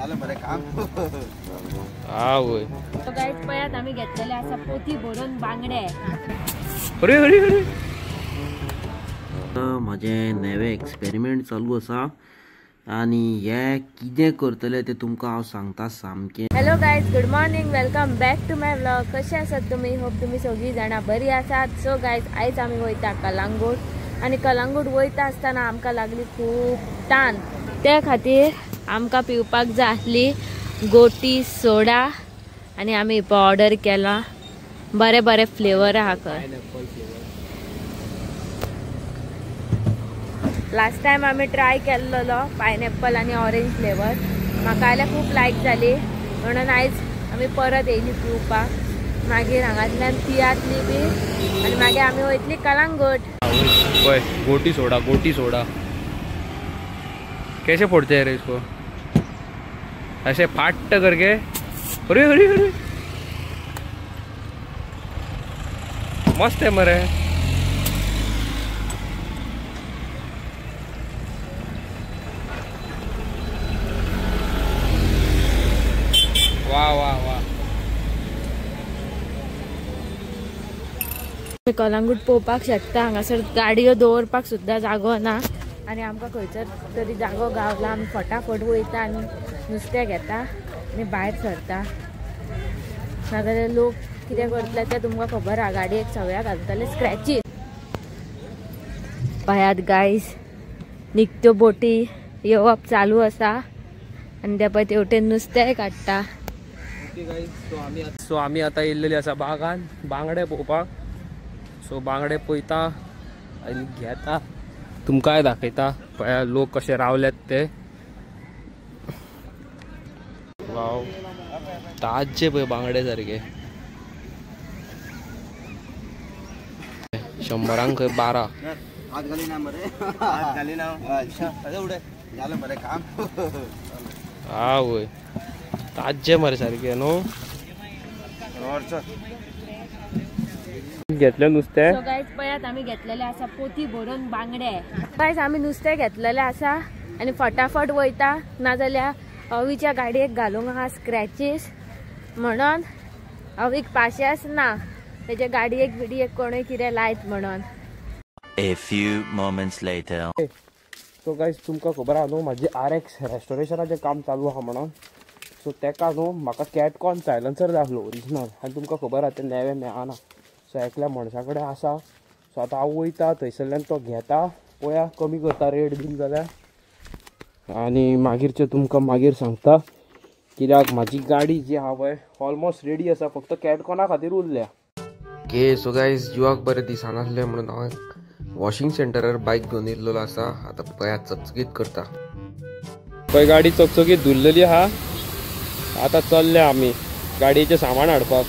झालं बरं काम. हा होय. गाईज पयात आम्ही घेतलेले असा पोती भरून बांगडे. अरे अरे अरे माझे नवे एक्सपेरिमेंट चालू असा आणि हे कितें करतले ते तुमकां हांव सांगता सामकें. Hello guys, good morning, welcome back to my vlog. कशे आसात तुम्ही? होप तुम्ही सगळी जाणां बरी आसात. सो गाईज आयज आमी वयता कलंगूट आणि कलंगूट वयता आसतना आमकां लागली खूब तान. त्या खातीर आमकां पिवपाक जाय आसली गोटी सोडा आणि आमी ऑर्डर केला. बरे बरे फ्लेवर आहा खंय. लास्ट टाइम आम्ही ट्राय केल्लो पायनॅपल आणि ऑरेंज फ्लेवर. म्हाका जाल्यार खूब लायक जाली म्हणून आयज आमी परत येयली पिवपाक. मागीर हांगातल्यान तियातली बी आणि मागीर आमी वयतली कलंगूट. गोटी सोडा, गोटी सोडा. कैसे फोड़ते हैं रे इसको? ऐसे फाट करके. अरे अरे अरे मस्त है मरे. वाह वाह वाह. कलंगूट पोवपाक शकता. हांगासर गाडयो दवरपाक सुद्दां जागो ना आणि आमकां खंयसर तरी जागो गावला. आमी फटाफट वयता आनी नुस्तें घेता आनी भायर सरता. नाजाल्यार लोक कितें करतले ते तुमकां खबर आहा. गाडयेक सगळ्या घालतले स्क्रॅचीस. पळयात गायज, निकत्यो बोटी येवप चालू आसा आनी ते पळय तेवटेन नुस्तें काडटा. सो आम्ही आता येयल्लेली आसा बागान बांगडे पोवपाक. सो बांगडे पळयता आनी घेता, तुमकांय दाखयता. पळया लोक कशे रावल्यात ते. वाव, ताजे पळय बांगडे सारखे. 100 खंय 12. हात घाली ना मरे, हात घाली ना. अच्छा एवढे झालं बरं काम. हा होय, ताजे मरे सारखे न्हू. घेतले नुस्तें. सो गायज पळयात आमी घेतलेले आसा पोती भरून बांगडे. गायज आमी नुस्तें घेतलेले आसा आनी फटाफट वयता. नाजाल्यार अवीच्या गाडयेक घालूंक आहा स्क्रॅचीस म्हणून. अवीक पाशेंच ना तेजे गाडयेक बिडयेक कोणूय कितें लायत म्हणून. A few moments later. So guys तुमकां खबर आहा न्हू म्हाजे RX रेस्टोरेशनाचें काम चालू आहा म्हणून. सो तेका न्हू म्हाका कॅटकॉन सायलन्सर जाय आसलो ओरिजिनल. आनी तुमकां खबर आहा ते नेवे मेळना. सो एकल्या मनशा कडेन आसा. सो आतां हांव वयता थंयसरल्यान तो घेता. पळया कमी करता रेट बीन जाल्यार आनी मागीरचें तुमकां मागीर सांगता. कित्याक म्हाजी गाडी जी आहा पळय ऑलमोस्ट रेडी आसा, फक्त कॅटकॉना खातीर उरल्या. ओके सो गायज जिवाक बरें दिसनासलें म्हणून हांव वॉशिंग सेंटरार बायक घेवन येयल्लो आसा. आतां पळया चकचकीत करता. पळय गाडी चकचकीत धुल्लेली आहा. आतां चल्ले आमी गाडयेचें सामान हाडपाक.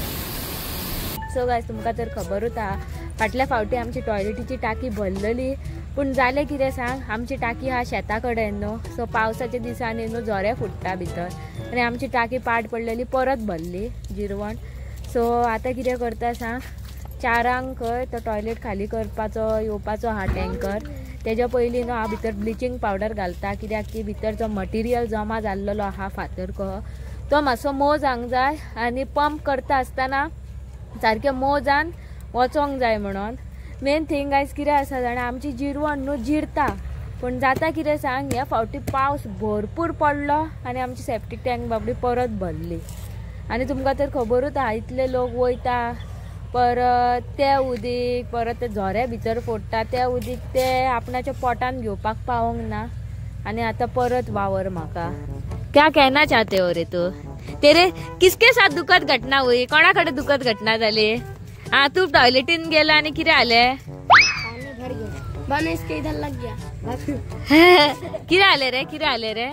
सो गायज तुमकां तर खबरूच आहा फाटल्या फावटी आमची टॉयलेटीची टाकी भरलेली. पूण जालें कितें सांग, आमची टाकी आहा शेता कडेन न्हू. सो पावसाच्या दिसांनी न्हू झरे फुट्टा भितर आनी आमची टाकी पाड पडलेली, परत भरली जिरवण. सो आतां कितें करता सांग, 4 खंय तो टॉयलेट खाली करपाचो येवपाचो आहा टँकर. तेज्या पयलीं न्हू हांव भितर ब्लिचींग पावडर घालता. कित्याक की भितर जो मटिरियल जमा जाल्लो आहा फातर कहो तो मातसो मोव जावंक जाय आनी पंप करता आसतना सारकें मोजान वचोंक जाय म्हणून. मेन थिंग गायज कितें आसा जाणा, आमची जिरवण न्हू जिरता. पूण जाता कितें सांग, ह्या फावटी पावस भरपूर पडलो आनी आमची सेप्टीक टँक बाबडी परत भरली. आनी तुमकां तर खबरूच आहा इतले लोक वयता परत ते उदीक परत ते झरे भितर फोडटा. ते उदीक ते आपणाच्या पोटान घेवपाक पावोंक ना आनी आतां परत वावर म्हाका. क्या कहना चाहते हो रे तू? तेरे किसके साथ दुखद घटना हुई? कोणाकडे दुखद घटना झाली? हाँ तू टॉयलेटीन गेला आणि किती आले? इधर लग गया. किती आले रे? किती आले रे?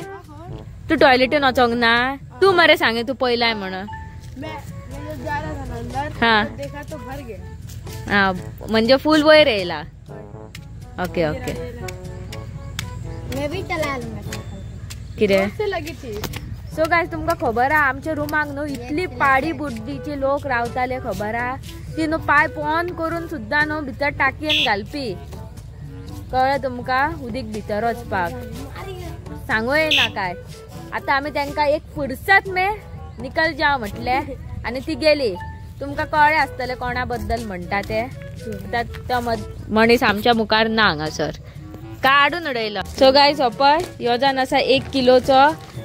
तू टॉयलेटीन वचोंक ना? तू मरे सांगे तू पहिलाय म्हणून. हाँ हाँ म्हणजे फुल वयर येयला. Okay okay. किती? सो गायज तुमकां खबर आहा आमच्या रुमाक न्हू इतली पाडी बुड्डीची लोक रावताले खबर आहा. ती न्हू पाय पोन करून सुद्दां न्हू भितर टाकयेन घालपी. कळ्ळें तुमकां? उदीक भितर वचपाक सांगू येना काय. आता आम्ही त्यांना एक फुर्सत मे निकल जाव म्हटले आणि ती गेली. तुमका कळले असतले कोणाबद्दल म्हणता ते. तो मनीस आमच्या मुखार ना हांगासर काढून उडयलो. सो गायज होपय ह्यो जावन आसा 1 किलोचो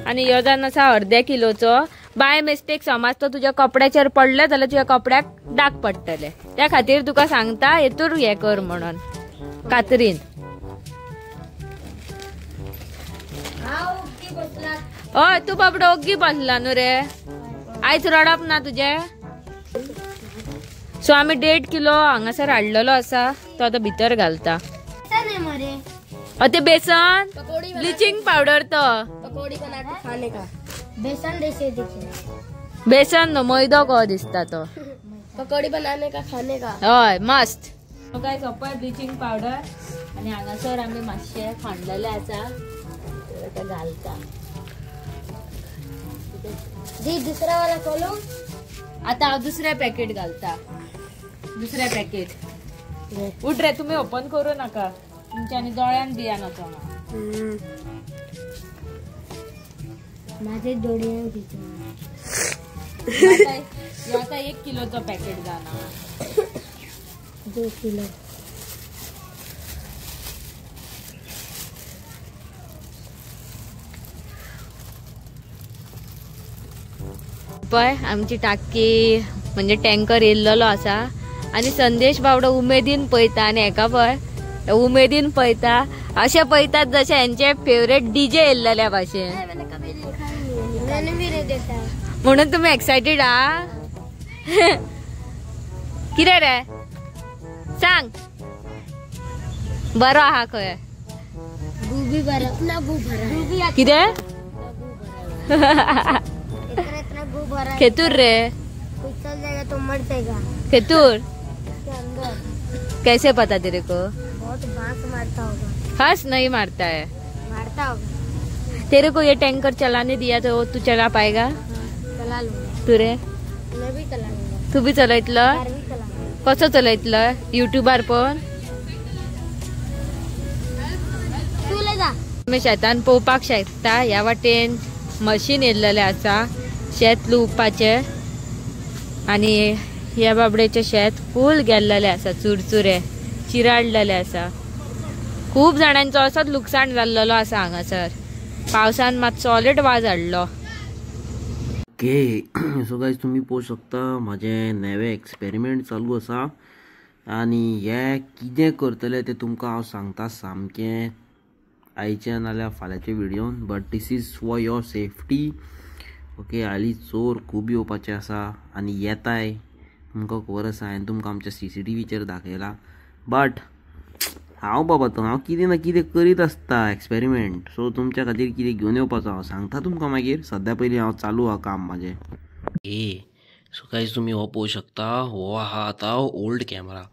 आणि ह्यो जावन आसा अर्ध्या किलोचो. बाय मिस्टेक समज तो तुझ्या कपड्याचेर पडले जाल्यार तुझ्या कपड्याक डाग पडटले. त्या खातीर तुका सांगता हेतूर हे कर म्हणून कातरीन. हय तू बाबडो ओग्गी बसला न्हू रे. आयज रडप ना तुझे. सो आम्ही 1.5 किलो हांगासर हाडलेलो आसा तो आता भितर घालता. ते बेसन ब्लिचिंग पावडर तो बेसन नो मैदो को दिसता तो. पकोड़ी बनाने का खाने का. हय मस्त. काय सोपय ब्लिचिंग पावडर आणि हांगासर आम्ही मातशे खांडलेले आसा ते घालता. दुसरा वाला खोलू. आता हांव दुसरे पॅकेट घालता. दुसरे पॅकेट उठ रे. तुम्ही ओपन करू नका तुमच्यानी दोळ्यान बिया नका. माझे डोळे आता 1 किलोचं पॅकेट जाणार. 2 किलो. पय आमची टाकी म्हणजे टँकर येयल्लो आसा आणि संदेश बावडो उमेदीन पळयता आणि हेका पय उमेदीन पळयता अशें पळयतात जशें यांचे फेवरेट डीजे येयल्लेल्या भाशेन. म्हणून तुम्ही एक्सायटेड आहा. कितें रे सांग. बरो आहा खंय गुबी भरा. इतना गु भरा. कितें खेतूर रे. चल जाएगा तो मर जाएगा. खेतूर के अंदर. कैसे पता तेरे को. बहुत बांस मारता होगा. हंस नहीं मारता है. मारता होगा. तेरे को ये टैंकर चलाने दिया तो तू चला पाएगा. चला लूंगा. तू रे मैं भी चला लूंगा. तू बी चलयतलं. कार भी चला लूंगा. कसं चलयतलं युट्यूबार पण. तू ले जा. तुम्ही शेतान पोवपाक शकता ह्या वाटेन मशीन येयल्लेले आसा शेत लुवपाचे आणि ह्या बाबडेचे शेत फूल गेल्लेले आसा. चुरचुरे चिराडलेले आसा. खूप जाणांचो असोच लुकसाण जाल्लो आसा हांगासर. पावसान मात सॉलिड वाज हाडलो. ओके सो गायज तुम्ही पळोवंक शकता माझे नवे एक्सपेरिमेंट चालू आसा आणि हे कितें करतले ते तुमकां हांव सांगता सामकें आयचे नाल्यार फाल्यांचे व्हिडिओन. But this is for your safety. Okay हालीं चोर खूब येवपाचे आसा आनी येताय. तुमकां खबर आसा हांवें तुमकां आमच्या CCTVचेर दाखयला. बट हांव बाबा तो हांव कितें ना कितें करीत आसता एक्सपेरिमेंट. सो तुमच्या खातीर कितें घेवन येवपाचो हांव सांगता तुमकां मागीर. सद्या पयलीं हांव चालू आहा काम म्हाजें. सो गायज तुम्ही हो पळोवंक शकता हो आहा आतां ओल्ड कॅमेरा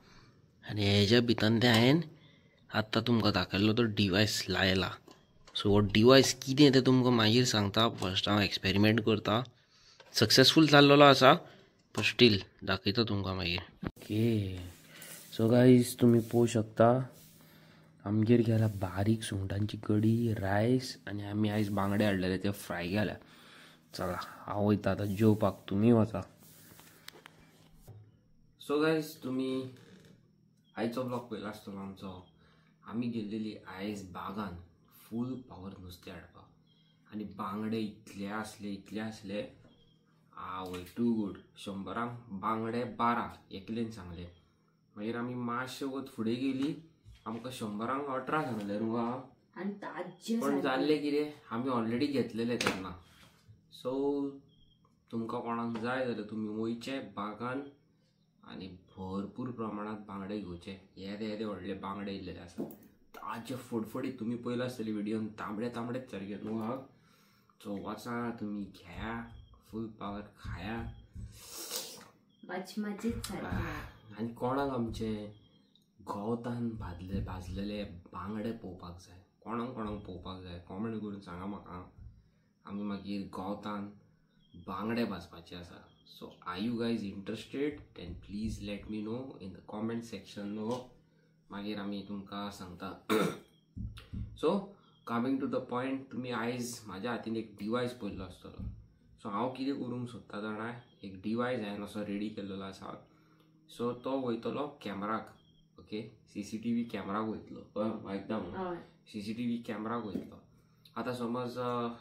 आनी हेज्या भितर ते हांवें आत्तां तुमकां दाखयल्लो तो डिवायस लायला. सो हो डिवायस कितें तें तुमकां मागीर सांगता. फर्स्ट हांव एक्सपेरिमेंट करता. सक्सेसफूल जाल्लो आसा पण स्टील दाखयता तुमकां मागीर. ओके सो गायज तुम्ही पळोवंक शकता आमगेर गेला बारीक सुंगटांची कडी रायस आनी आमी आयज बांगडे हाडलेले ते फ्राय केल्या. चला हांव वयता आतां जेवपाक. तुमी वचा. सो गायज तुमी आयचो ब्लॉग पळयलो आसतलो आमचो. आमी गेल्लेली आयज बागान फूल पावर नुस्तें हाडपाक आनी बांगडे इतले आसले आवय टू गूड. 100 बांगडे 12 एकलेन सांगले. मागीर आमी मातशे वत फुडें गेली आमकां 100 18 सांगले न्हू आनी पण जाल्लें कितें आमी ऑलरेडी घेतलेले तेन्ना. सो तुमकां कोणाक जाय जाल्यार तुमी वयचे बागान आनी भरपूर प्रमाणात बांगडे घेवचे. येदे व्हडले बांगडे येयल्लेले आसा ताजे फडफडीत. तुमी पयलो आसतले व्हिडिओन तांबडे सारके न्हू आहा. सो वचा तुमी घ्या फूल पावर खाया आनी कोणाक आमचे गवतान भाजलेले बांगडे पळोवपाक जाय. कोणाक पळोवपाक जाय कॉमेंट करून सांगा म्हाका. आमी मागीर गवतान बांगडे भाजपाचे आसा. So are you guys interested then please let me know in the comment section. नो मागीर आमी तुमकां सांगता. So coming to the point, तुम्ही आयज म्हाज्या हातीन एक डिवायस पळयल्लो आसतलो. सो हांव कितें करूंक सोदता जाणा, एक डिवायस हांवें असो रेडी केल्लो आसा. सो तो वयतलो कॅमेराक. ओके, CCTV कॅमेराक वयतलो. एकदम CCTV कॅमेराक वयतलो. आतां समज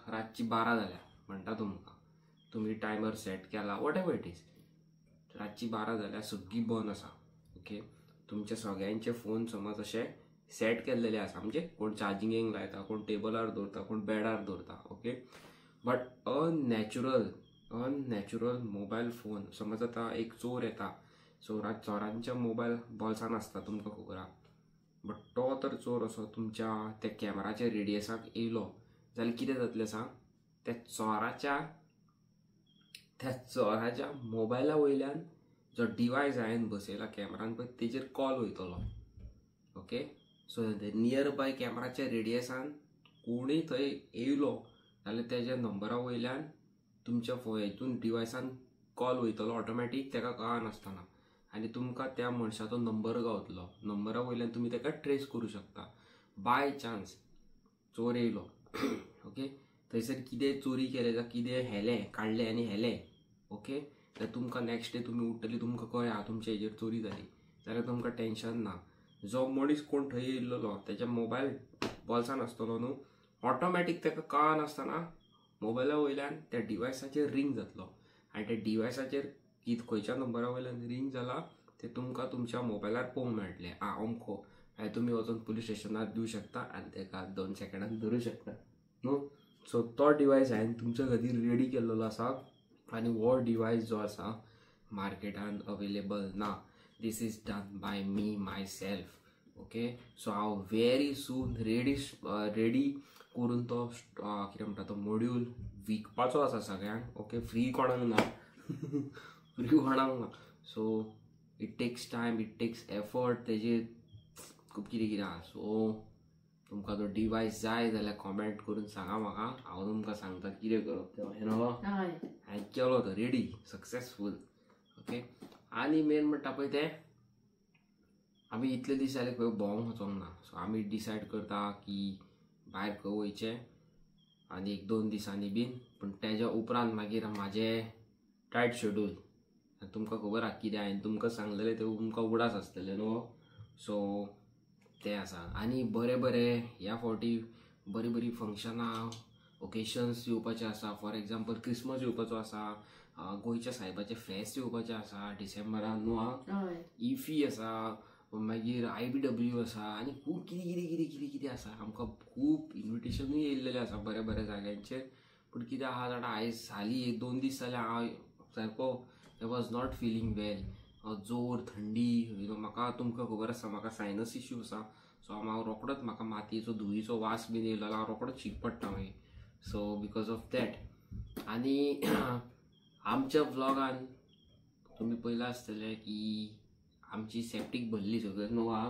रातची 12 जाल्या म्हणटा तुमकां, तुम्ही टायमर सेट केला, वॉट एवर इट इज, रातची 12 जाल्या, सगळी बंद आसा. ओके, तुमचे सगळ्यांचे फोन समज असे सेट केल्लेले आसा, म्हणजे कोण चार्जिंगेक लायता, कोण टेबलार दवरता, कोण बेडार दवरता. Okay, but unnatural mobile phone, समज आतां एक चोर येता, चोरांच्या मोबायल बॉल्सान आसता, तुमकां खबर आहा. बट तो तर चोर असो तुमच्या त्या कॅमेराच्या रेडियसाक येयलो जाल्यार कितें जातलें सांग, त्या चोराच्या मोबायला वयल्यान जो डिवायस हांवें बसयला कॅमेरान पळय, तेजेर कॉल वयतलो. ओके, सो नियर बाय कॅमेराच्या रेडियसान कोणूय थंय येयलो जाल्यार तेज्या नंबरा वयल्यान तुमच्या हितून डिवायसान कॉल वयतलो ऑटोमॅटीक, ताका कळनासतना, आनी तुमकां त्या मनशाचो नंबर गावतलो. नंबरा वयल्यान तुमी ताका ट्रेस करूं शकता. बाय चान्स चोर येयलो, ओके, थंयसर कितें चोरी केलें जाल्यार कितें हेलें, काडलें आनी हेलें, ओके, जाल्यार तुमकां नेक्स्ट डे तुमी उठतली, तुमकां कळ्ळा तुमच्या हेजेर चोरी जाली, जाल्यार तुमकां टेन्शन ना. जो मनीस कोण थंय येयल्लो तेच्या मोबायल बॉल्सान आसतलो न्हू, ऑटोमॅटीक ताका कळनासतना मोबायला वयल्यान त्या डिवायसाचेर रिंग जातलो, आनी त्या डिवायसाचेर खंयच्या नंबरा वयल्यान रिंग जाला ते तुमकां तुमच्या मोबायलार पळोवंक मेळटलें. अमको तुमी वचून पुलीस स्टेशनार दिवं शकता आनी ताका 2 सेकंडान धरूं शकता न्हू. सो तो डिवायस हांवें तुमच्या खातीर रेडी केल्लो आसा, आनी हो डिवायस जो आसा मार्केटान अवेलेबल ना. This is done by me myself. Okay, so हांव व्हेरी सून रेडी करून तो कितें म्हणटा तो मॉड्यूल विकपाचो आसा सगळ्यांक. ओके, फ्री कोणाक ना, फ्री कोणाक ना. So it takes time, it takes effort, तेजेर खूब कितें कितें आहा. सो तुमकां तो डिवायस जाय जाल्यार कॉमेंट करून सांगा म्हाका, हांव तुमकां सांगता कितें करप तें. हांवें केलो तो रेडी, सक्सेसफूल. ओके, आनी मेन म्हणटा पळय तें, आमी इतले दीस जाले खंय भोंवंक वचोंक ना. सो आमी डिसायड करता की भायर खंय वयचें आनी 1-2 दिसांनी बीन, पूण तेज्या उपरांत मागीर म्हाजें टायट शेड्यूल. तुमकां खबर आहा कितें हांवें तुमकां सांगलेलें तें तुमकां उडास आसतलें न्हू. सो तें आसा. आनी बरें ह्या फावटी बरीं फंक्शनां, ओकेशन्स येवपाचे आसा. फॉर एग्जाम्पल क्रिसमस येवपाचो आसा, गोंयच्या सायबाचें फेस्त येवपाचें आसा डिसेंबरान न्हू. इफी आसा, मागीर IBW आसा, आनी खूब कितें आसा. आमकां खूब इन्विटेशनूय येयल्लेले आसा बऱ्या जाग्यांचेर. पूण कितें आहा जाणा, आयज हालीं 1-2 दीस जाले हांव सारको आय वॉज नॉट फिलींग वेल. जोर थंडी, म्हाका तुमकां खबर आसा म्हाका सायनस इश्यू आसा. सो हांव रोखडोच म्हाका मातयेचो धुयेचो वास बीन येयलो जाल्यार हांव रोखडोच शीक पडटा मागीर. So because of that. आनी आमच्या व्लॉगान तुमी पळयलां आसतलें की आमची सेप्टीक भरली सगळें न्हू आहा,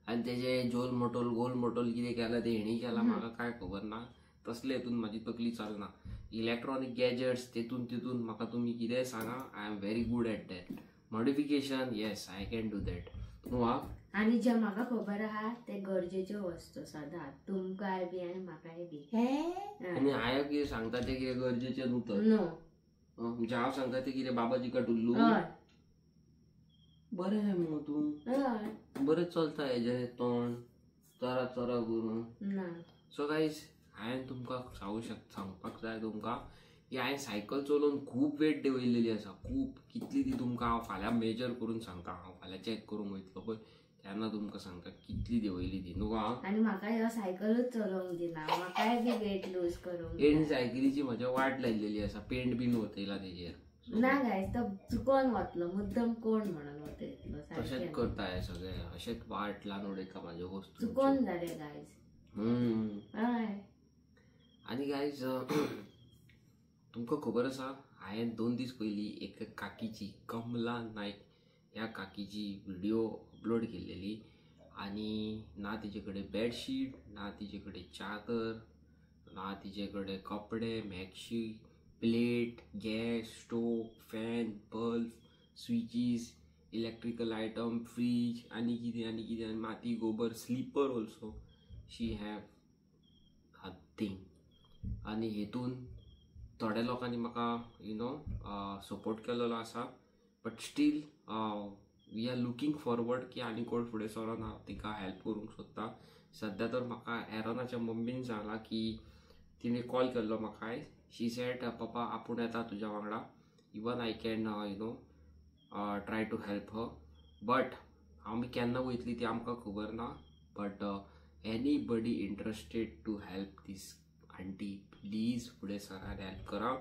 आनी तेजे गोल मोटोल कितें केलां तें हेणी केलां म्हाका कांय खबर ना. तसले हितून म्हाजी तकली चलना. इलेक्ट्रॉनीक गॅजेट्स तितून म्हाका तुमी कितेंय सांगा, I am very good at that. Modification, yes, I can do that न्हू आहा. आनी जे म्हाका खबर आहा ते गरजेच्यो वस्तू सदांच, तुमकांय बी आनी म्हाकाय बी. आनी हांव कितें सांगता तें कितें गरजेचें न्हू तर. म्हणजे हांव सांगता तें कितें बाबाजी का टुल्लू. बरें मगो तूं, बरें चलता हेजें तोंड चरा करून. सो गायज, हांवें तुमकां सांगपाक जाय तुमकां की हांवें सायकल चलोवन खूब वेट देंवयलेली आसा. खूब कितली ती तुमकां हांव फाल्यां मेजर करून सांगता. हांव फाल्यां चॅक करूंक वयतलो पळय तेन्ना तुमकां सांगता कितली देंवयली ती न्हू. आनी म्हाका ह्यो सायकलूच चलोवंक दिना, म्हाकाय बी वेट लूज करूंक. एंड सायकलीची म्हज्या वाट लायिल्ली आसा, पेंट बीन वतयला तेजेर. ना गायज, तो चुकोन वतलो, मुद्दम कोण म्हणून वतयतलो. तशेंच करता हे सगळे, अशेंच वाट लावन उडयता म्हाज्यो वस्तू. चुकोन जाले गायज. आनी गायज तुमकां खबर आसा, हांवें 2 दीस पयलीं एक काकीची, कमला नायक ह्या काकीची व्हिडिओ अपलोड केल्लेली. आनी ना तिचे कडेन बेडशीट, ना तिचे कडेन चादर, ना तिचे कडेन कपडे, maxi, plate, gas stove, fan, bulb, switches, electrical item, fridge, आनी कितें माती गोबर, slipper also she have thing आनी हेतून थोड्या लोकांनी म्हाका सपोर्ट केलेलो आसा but still we are looking forward की आनी कोण फुडें सरोन हांव तिका हेल्प करूंक सोदता. सद्या तर म्हाका एरोनाच्या मम्मीन सांगलां की तिणें कॉल केल्लो म्हाका आयज. शी सेड पप्पा आपूण येता तुज्या वांगडा, even I can try to help her, but आमी केन्ना वयतली ती आमकां खबर ना. But anybody interested to help this aunty please फुडें सरान हेल्प करा,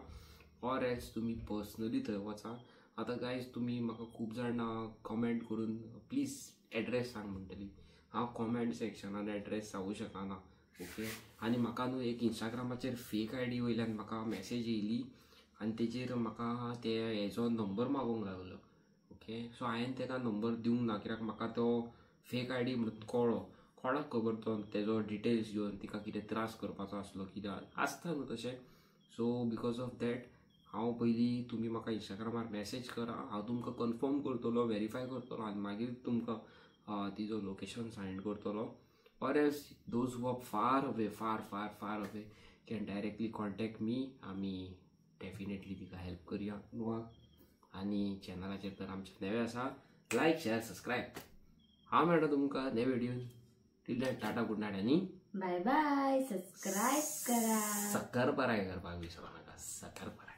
ऑर एल्स तुमी पर्सनली थंय वचा. आतां गायज तुमी म्हाका खूब जाण कमेंट करून प्लीज एड्रेस सांग म्हणटली. हांव कमेंट सेक्शनान एड्रेस सांगूं शकना. ओके. आनी म्हाका न्हू एक इंस्टाग्रामाचेर फेक आय डी वयल्यान म्हाका मेसेज येयली आनी तेजेर म्हाका ते हेजो नंबर मागूंक लागलो. ओके. सो हांवें ताका नंबर दिवंक ना कित्याक म्हाका तो फेक आय डी म्हणून कोणाक खबर तो तेजो डिटेल्स घेवन तिका कितें त्रास करपाचो आसलो कित्याक आसता न्हू तशें. सो बिकॉज ऑफ दॅट हांव पयलीं तुमी म्हाका इंस्टाग्रामार मेसेज करा, हांव तुमकां कन्फर्म करतलो, व्हेरीफाय करतलो आनी मागीर तुमकां तिजो लोकेशन सेंड करतलो. Or else those who are far away can directly contact me. आमी डेफिनेटली तिका हेल्प करया न्हू. आनी चॅनलाचेर तर आमचे नवे आसा, लायक शेअर सबस्क्रायब. हांव मेळटा तुमकां नवे व्हिडिओन. Till that tata good night आनी बाय बाय. सबस्क्राईब करा. सक्कर पराय करपाक विसरू नाका. सक्कर पराय.